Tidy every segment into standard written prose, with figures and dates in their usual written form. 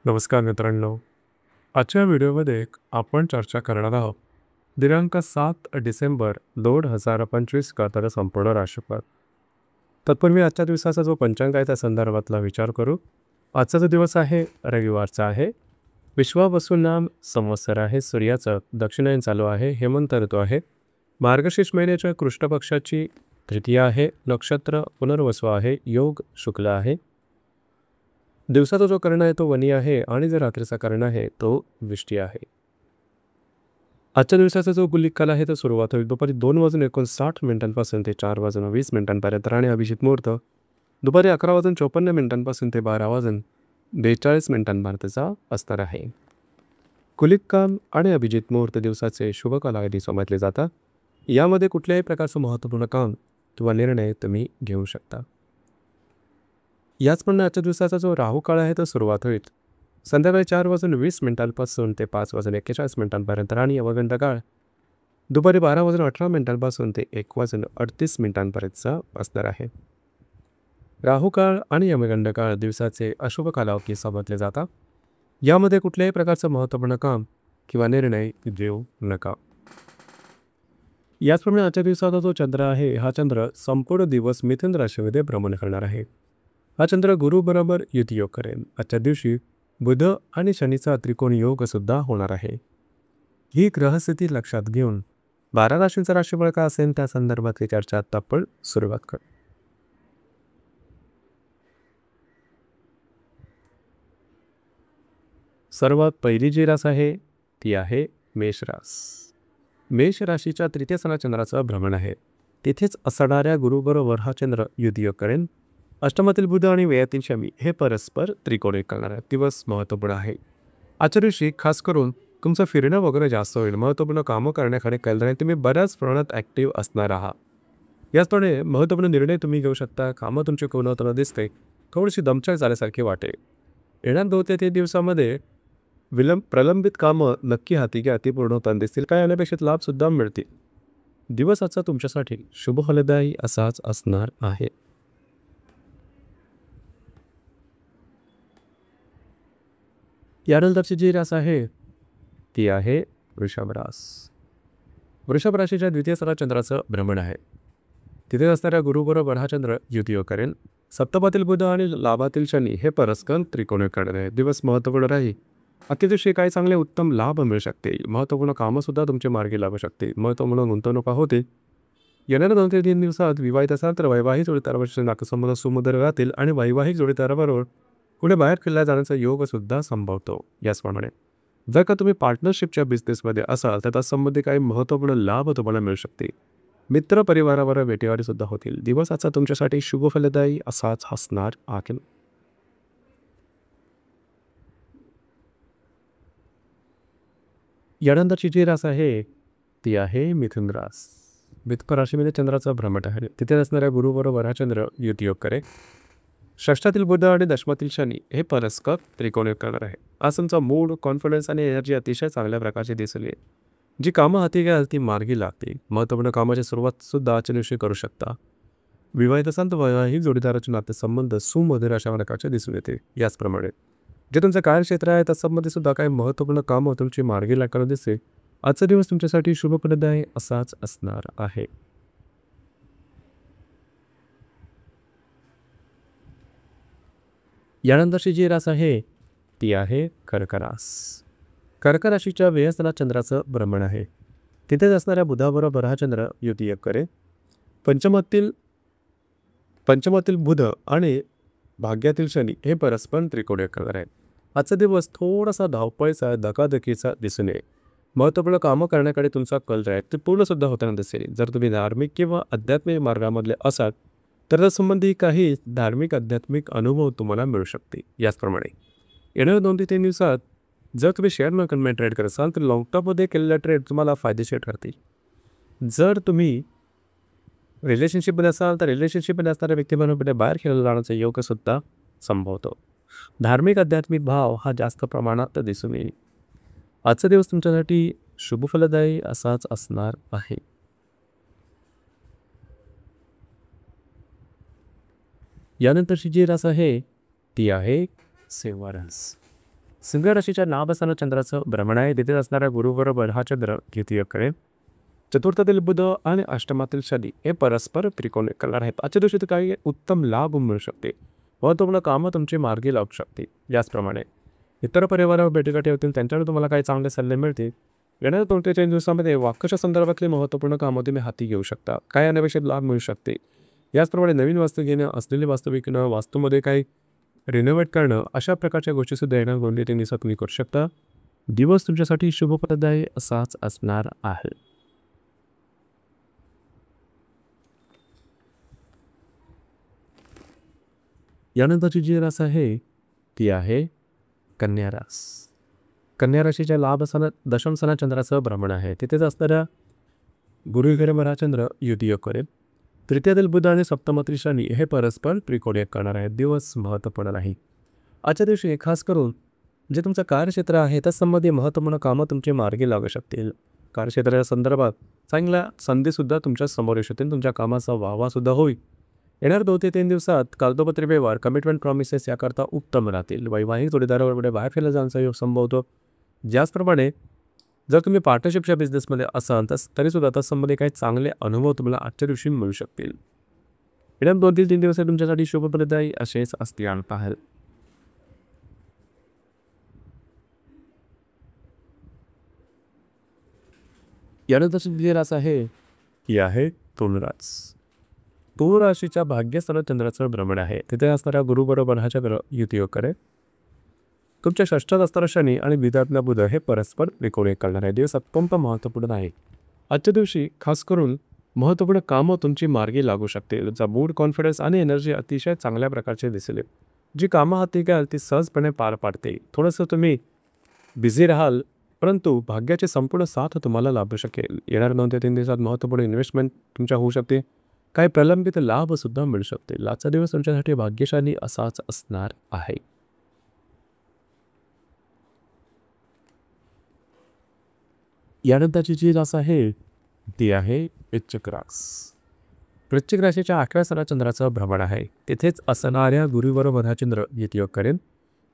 नमस्कार मित्रांनो. आजच्या व्हिडिओमध्ये आपण चर्चा करणार आहोत दिनांक 7 डिसेंबर 2025 का तर संपूर्ण राशीफळ. तत्पूर्वी आजच्या दिवसाचा जो पंचांग आहे त्या संदर्भातला विचार करू. आजचा जो दिवस आहे रविवारचा आहे. विश्वावसु नाम संवत्सर आहे. सूर्याचं दक्षिणायन चालू आहे. हेमंत ऋतू आहे. मार्गशीर्ष महिन्याच्या कृष्ण पक्षाची तृतीया आहे. नक्षत्र पुनर्वसु आहे. योग शुक्ल आहे. दिवसाचा जो कर्ण आहे तो वनी आहे आणि जो रात्रीचा कर्ण आहे तो विष्टी आहे. आजच्या दिवसाचा जो गुलिक काल आहे तो सुरुवात होईल दुपारी 2:59 ते 4:20 आणि अभिजित मुहूर्त दुपारी 11:54 ते 12:42 असणार आहे. गुलिक काल आणि अभिजित मुहूर्त दिवसाचे शुभ कालावधी समजले जातात. यामध्ये कुठल्याही प्रकारचं महत्त्वपूर्ण काम किंवा निर्णय तुम्ही घेऊ शकता. याचप्रमाणे आजच्या दिवसाचा जो राहू काळ आहे तो सुरुवात होईल संध्याकाळी 4:20 ते 5:41 आणि यमगंड काळ दुपारी 12:18 ते 1:38 असणार आहे. राहू काळ आणि यमगंड काळ दिवसाचे अशुभ कालावधी समजले जातात. यामध्ये कुठल्याही प्रकारचं महत्त्वपूर्ण काम किंवा निर्णय घेऊ नका. याचप्रमाणे आजच्या दिवसाचा जो चंद्र आहे हा चंद्र संपूर्ण दिवस मिथुन राशीमध्ये भ्रमण करणार आहे. हा चंद्र गुरु बरोबर युती योग करेल. आजच्या दिवशी बुध आणि शनीचा त्रिकोण योग सुद्धा होणार आहे. ही ग्रहस्थिती लक्षात घेऊन 12 राशींचा राशीफळ का असेल त्या संदर्भातली चर्चा आता आपण सुरुवात करू. सर्वात पहिली जी रास आहे ती आहे मेष रास. मेष राशीच्या तृतीय स्थानात चंद्राचं भ्रमण आहे. तिथेच असणाऱ्या गुरुबरोबर हा चंद्र युती योग करेल. अष्टमातील बुध आणि व्ययातील शमी हे परस्पर त्रिकोणी करणार आहे. दिवस महत्त्वपूर्ण आहे. आजच्या दिवशी खास करून तुमचं फिरणं वगैरे जास्त होईल. महत्त्वपूर्ण कामं करण्याकडे कल राहील. तुम्ही बऱ्याच प्रमाणात ॲक्टिव्ह असणार आहात. याचप्रमाणे महत्त्वपूर्ण निर्णय तुम्ही घेऊ शकता. कामं तुमची पूर्ण होताना दिसते. थोडीशी दमछाक झाल्यासारखी वाटेल. येणार 2 ते 3 दिवसामध्ये प्रलंबित कामं नक्की हाती घ्या. ती पूर्ण होताना दिसतील. काय अनपेक्षित लाभसुद्धा मिळतील. दिवस आजचा तुमच्यासाठी शुभ फलदायी असाच असणार आहे. यानंतरची जी रास आहे ती आहे वृषभ रास. वृषभ राशीच्या द्वितीय स्थानात चंद्राचं भ्रमण आहे. तिथे असणाऱ्या गुरुबरोबर हा चंद्र युती योग करेल. सप्तमातील बुध आणि लाभातील शनी हे परस्पर त्रिकोणी करणार आहे. दिवस महत्त्वपूर्ण राहील. आजच्या दिवशी काही चांगले उत्तम लाभ मिळू शकते. महत्त्वपूर्ण कामंसुद्धा तुमचे मार्गी लागू शकते. महत्त्वपूर्ण गुंतवणुका होते. येणाऱ्या 2 ते 3 दिवसात विवाहित असाल तर वैवाहिक जोडीदाराबरोबर नातेसंबंध सुमधुर राहतील आणि वैवाहिक जोडीदाराबरोबर पुढे बाहेर फिरला जाण्याचा योगसुद्धा संभवतो. याचप्रमाणे जर का तुम्ही पार्टनरशिपच्या बिझनेसमध्ये असाल तर त्यासंबंधी काही महत्त्वपूर्ण लाभ तुम्हाला मिळू शकते. मित्र परिवाराबरोबर भेटीगाठी सुद्धा होतील. दिवस आजचा तुमच्यासाठी शुभ फलदायी असाच असणार आहे. यानंतरची जी रास आहे ती आहे मिथुन रास. मिथुन राशीमध्ये चंद्राचा भ्रमण आहे. तिथे असणाऱ्या गुरुबरोबर हा चंद्र युती योग करेल. षष्ठातील बुध आणि दशमातील शनी हे परस्पर त्रिकोणी करणार आहे. आज तुमचा मूड, कॉन्फिडन्स आणि एनर्जी अतिशय चांगल्या प्रकारची दिसून येईल. जी कामं हाती घ्याल ती मार्गी लागतील. महत्त्वपूर्ण कामाची सुरुवात सुद्धा आजच्या दिवशी करू शकता. विवाहित असाल तर वैवाहिक जोडीदाराचे नातेसंबंध सुमधुर अशा प्रकारचे दिसून येते. याचप्रमाणे जे तुमचं कार्यक्षेत्र आहे त्यासंबंधी सुद्धा काही महत्त्वपूर्ण कामं तुमची मार्गी लागताना दिसते. आजचा दिवस तुमच्यासाठी शुभप्रदायी असाच असणार आहे. यानंतरची जी रास आहे ती आहे कर्क रास. कर्क राशीच्या व्ययस्थानात चंद्राचं भ्रमण आहे. तिथेच असणाऱ्या बुधाबरोबर हा चंद्र युती योग करेल. पंचमातील बुध आणि भाग्यातील शनी हे परस्पर त्रिकोणी करणार आहेत. आजचा दिवस थोडासा धावपळीचा, धकाधकीचा दिसून येईल. महत्त्वपूर्ण कामं करण्याकडे तुमचा कल राहील. ते पूर्णसुद्धा होताना दिसेल. जर तुम्ही धार्मिक किंवा आध्यात्मिक मार्गामधले असाल तर त्यासंबंधी काही धार्मिक आध्यात्मिक अनुभव तुम्हाला मिळू शकते. याचप्रमाणे येणाऱ्या 2 ते 3 दिवसात जर तुम्ही शेअर मार्केटमध्ये ट्रेड करत असाल तर लॉंग टर्ममध्ये केलेला ट्रेड तुम्हाला फायदेशीर ठरतील. जर तुम्ही रिलेशनशिपमध्ये असाल तर रिलेशनशिपमध्ये असणाऱ्या व्यक्तीबरोबर बाहेर खेळला जाण्याचा योगसुद्धा संभवतो. धार्मिक आध्यात्मिक भाव हा जास्त प्रमाणात दिसून येईल. आजचा दिवस तुमच्यासाठी शुभफलदायी असाच असणार आहे. यानंतरची जी रास आहे ती आहे सिंह रास. सिंह राशीच्या लाभ असताना चंद्राचं भ्रमण आहे. तिथे असणाऱ्या गुरुबरोबर हा चंद्र द्वितीय करेल. चतुर्थातील बुध आणि अष्टमातील शनी हे परस्पर त्रिकोणी करणार आहेत. आजच्या दिवशी काही उत्तम लाभ मिळू शकते. महत्त्वपूर्ण कामं तुमची मार्गी लागू शकते. याचप्रमाणे इतर परिवारावर भेटीगाठी होतील, त्यांच्याकडे तुम्हाला काही चांगले सल्ले मिळतील. येणाऱ्या 2 ते 3 दिवसामध्ये वाक्याच्या संदर्भातली महत्त्वपूर्ण कामं तुम्ही हाती घेऊ शकता. काही अनापेक्षित लाभ मिळू शकते. याचप्रमाणे नवीन वास्तू घेणं, असलेली वास्तू विकणं, वास्तूमध्ये काही रिनोव्हेट करणं, अशा प्रकारच्या गोष्टीसुद्धा येणाऱ्या 2 ते 3 दिवसात तुम्ही करू शकता. दिवस तुमच्यासाठी शुभप्रदायी असाच असणार आहे. यानंतरची जी रास आहे ती आहे कन्या रास. कन्या राशीच्या लाभ असताना दशम स्थानात चंद्राचं भ्रमण आहे. तिथेच असणाऱ्या गुरुबरोबर हा चंद्र युती करेल. तृतीयातील बुध आणि सप्तमातील शनी हे परस्पर त्रिकोणी करणार आहेत. दिवस महत्त्वपूर्ण नाही. आजच्या दिवशी खास करून जे तुमचं कार्यक्षेत्र आहे त्यासंबंधी महत्त्वपूर्ण कामं तुमची मार्गी लागू शकतील. कार्यक्षेत्राच्या संदर्भात चांगल्या संधीसुद्धा तुमच्या समोर येऊ शकतील. तुमच्या कामाचा वाहवासुद्धा होईल. येणार 2 ते 3 दिवसात कागदोपत्री व्यवहार, कमिटमेंट, प्रॉमिसेस याकरता उत्तम राहतील. वैवाहिक जोडीदारावर पुढे बाहेर फिरला जाण्याचा योग संभवतो. ज्याचप्रमाणे जर तुम्ही पार्टनरशिपच्या बिझनेसमध्ये असाल तर तरीसुद्धा त्यासंबंधी काही चांगले अनुभव तुम्हाला आजच्या दिवशी मिळू शकतील. येणार 2 ते 3 दिवस तुमच्यासाठी शुभप्रदायी असेच असतील पाहाल. यानंतरची जी रास आहे ती आहे तुला रास. तुला राशीच्या भाग्यस्थानात चंद्राचं भ्रमण आहे. तिथे असणाऱ्या गुरुबरोबर हा चंद्र युती करेल. तुमच्या षष्ठात असणारा शनी आणि द्वितीयातला बुध हे परस्पर त्रिकोणी करणार आहे. दिवस अत्यंत महत्त्वपूर्ण आहे. आजच्या दिवशी खास करून महत्त्वपूर्ण कामं तुमची मार्गी लागू शकते. तुमचा मूड, कॉन्फिडन्स आणि एनर्जी अतिशय चांगल्या प्रकारचे दिसेल. जी कामं हाती घ्याल ती सहजपणे पार पाडते. थोडंसं तुम्ही बिझी राहाल परंतु भाग्याचे संपूर्ण साथ तुम्हाला लाभू शकेल. येणाऱ्या 2 ते 3 दिवसात महत्त्वपूर्ण इन्व्हेस्टमेंट तुमच्या होऊ शकते. काही प्रलंबित लाभसुद्धा मिळू शकते. आजचा दिवस तुमच्यासाठी भाग्यशाली असाच असणार आहे. यानंतरची जी रास आहे ती आहे वृश्चिक रास. वृश्चिक राशीच्या 11व्या स्थानात चंद्राचं भ्रमण आहे. तिथेच असणाऱ्या गुरुबरोबर हा चंद्र युती करेल.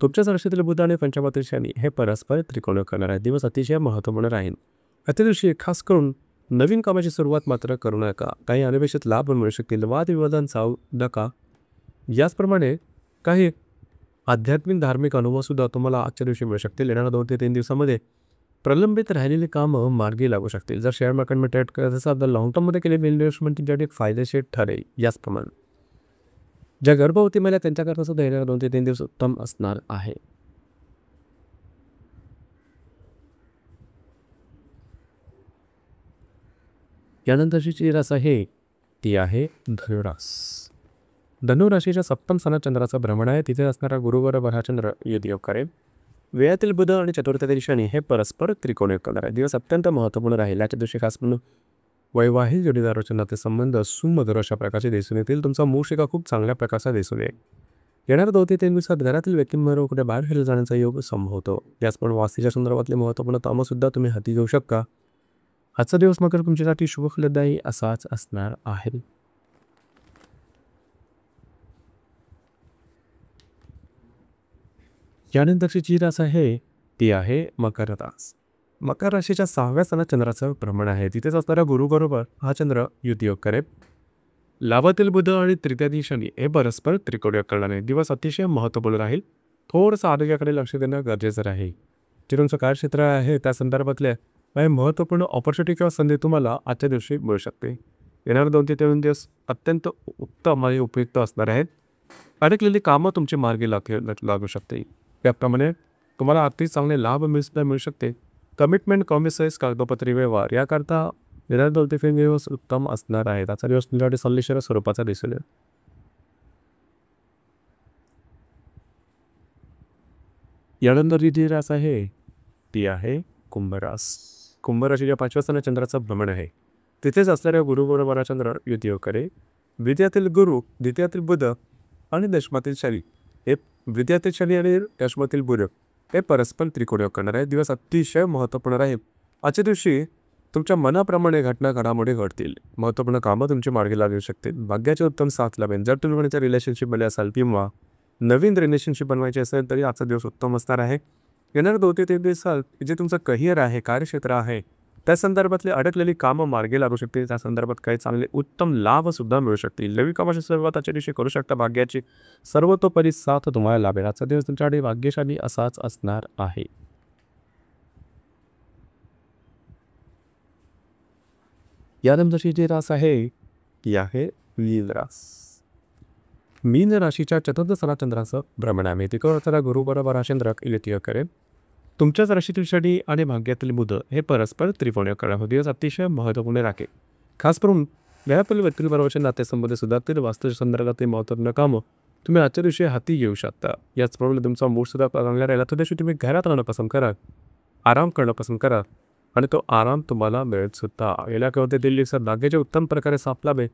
तुमच्या राशीतील बुध आणि पंचमातील शनी हे परस्पर त्रिकोणी करणार आहे. दिवस अतिशय महत्त्वपूर्ण राहील. आजच्या दिवशी खास करून नवीन कामाची सुरुवात मात्र करू नका. काही अनपेक्षित लाभ मिळू शकतील. वादविवादांचा जाऊ नका. याचप्रमाणे काही आध्यात्मिक धार्मिक अनुभवसुद्धा तुम्हाला आजच्या दिवशी मिळू शकतील. येणाऱ्या 2 ते 3 दिवसामध्ये प्रलंबित राहिलेली कामं मार्गी लागू शकतील. जर शेअर मार्केटमध्ये ट्रेड करत असाल तर लॉंग टर्ममध्ये केलेली इन्व्हेस्टमेंट तुमच्यासाठी फायदेशीर ठरेल. याचप्रमाणे ज्या गर्भवती महिला त्यांच्याकरता सुद्धा येणाऱ्या 2 ते 3 दिवस उत्तम असणार आहे. यानंतरची जी रास आहे ती आहे धनुरास. धनुराशीच्या सप्तम स्थानात चंद्राचं भ्रमण आहे. तिथे असणारा गुरुबरोबर हा चंद्र युती करेल. वेळातील बुध आणि चतुर्थातील शनी हे परस्पर त्रिकोणी करणार आहे. दिवस अत्यंत महत्त्वपूर्ण राहील. याच्या दिवशी खास म्हणून वैवाहिक जोडीदाराचे नातेसंबंध सुमधुर अशा प्रकारचे दिसून येतील. तुमचा मूळ शिका खूप चांगल्या प्रकारचा दिसून येईल. येणाऱ्या 2 ते 3 दिवसात घरातील व्यक्तींबरोबर कुठे बाहेर फिरला जाण्याचा योग संभवतो. याचप्रमाणे वास्तूच्या संदर्भातली महत्त्वपूर्ण कामंसुद्धा तुम्ही हाती घेऊ शकता. आजचा दिवस मात्र तुमच्यासाठी शुभफलदायी असाच असणार आहे. यानंतरची जी रास आहे ती आहे मकर रास. मकर राशीच्या 6व्या स्थानात चंद्राचं भ्रमण आहे. तिथेच असणाऱ्या गुरुबरोबर हा चंद्र युती करेल. लाभातील बुध आणि तृतीयातील शनी हे परस्पर त्रिकोणी करणार आहे. दिवस अतिशय महत्त्वपूर्ण राहील. थोडंसं आरोग्याकडे लक्ष देणं गरजेचं राहील. जे तुमचं कार्यक्षेत्र आहे त्या संदर्भातल्या काही महत्त्वपूर्ण ऑपॉर्च्युनिटी किंवा संधी तुम्हाला आजच्या दिवशी मिळू शकते. येणारे 2 ते 3 दिवस अत्यंत उत्तम आणि उपयुक्त असणार आहेत. अडकलेली कामं तुमची मार्गी लागू शकते. त्याप्रमाणे तुम्हाला आर्थिक चांगले लाभ मिळू शकते. कमिटमेंट, प्रॉमिसेस, कागदोपत्री व्यवहार याकरता येणारे 2 ते 3 दिवस उत्तम असणार आहेत. आजचा दिवस तुमच्यासाठी सल्लेशीर स्वरूपाचा दिसेल. यानंतर जी रास आहे ती आहे कुंभरास. कुंभराशीच्या 5व्या स्थानात चंद्राचं भ्रमण आहे. तिथेच असणाऱ्या गुरुबरोबर चंद्र युती करेल. द्वितीयातील गुरु, द्वितीयातील बुध आणि दशमातील शनी हे द्वितीयातील शनी आणि दशमातील बुध हे परस्पर त्रिकोणी करणार आहे. दिवस अतिशय महत्त्वपूर्ण राहील. आजच्या दिवशी तुमच्या मनाप्रमाणे घडामोडी घडतील. महत्त्वपूर्ण कामं तुमची मार्गी लागू शकतील. भाग्याचे उत्तम साथ लाभेल. जर तुम्ही रिलेशनशिपमध्ये असाल किंवा नवीन रिलेशनशिप बनवायची असेल तरी आजचा दिवस उत्तम असणार आहे. येणाऱ्या 2 ते 3 दिवसात जे तुमचं करिअर आहे, कार्यक्षेत्र आहे, त्या संदर्भातली अडकलेली कामं मार्गी लागू शकतील. त्या संदर्भात काही चांगले उत्तम लाभसुद्धा मिळू शकतील. नवीन कामाची सुरुवात आजच्या दिवशी करू शकता. भाग्याची सर्वतोपरी साथ तुम्हाला लाभेल. आजचा दिवस तुमच्यासाठी भाग्यशाली असाच असणार आहे. यानंतरची जी रास आहे ती आहे मीन रास. मीन राशीच्या चतुर्थ स्थलाचंद्राचं भ्रमण आहे. तिकडचा गुरु बरोबर चंद्रक इलितीय करेल. तुमच्याच राशीतील शनी आणि भाग्यातील बुध हे परस्पर त्रिकोणीय करा दिवस अतिशय महत्त्वपूर्ण राखे. खास करून व्यापारी व्यक्तीबरोबरचे नातेसंबंध सुधारतील. वास्तूच्या संदर्भातील महत्त्वपूर्ण कामं तुम्ही आजच्या दिवशी हाती घेऊ शकता. याचप्रमाणे तुमचा मूड सुद्धा चांगला राहिला तर दिवशी तुम्ही घरात राहणं पसंत करा, आराम करणं पसंत करा आणि तो आराम तुम्हाला मिळेल सुद्धा. गेल्या कवते दिल्ली सर भाग्याचे उत्तम प्रकारे सापलावे.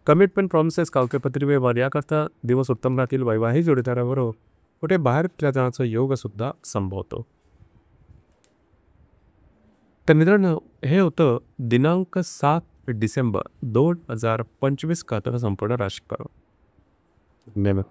कमिटमेंट प्रॉमिसेस कागदपत्री व्यवहार याकरता दिवस उत्तम राहतील. वैवाहिक जोडीदाराबरोबर कुठे बाहेर जाण्याचा योग सुद्धा संभवतो. तर मित्रांनो, हे होतं दिनांक 7 डिसेंबर 2025 का तर संपूर्ण राशीकर. धन्यवाद.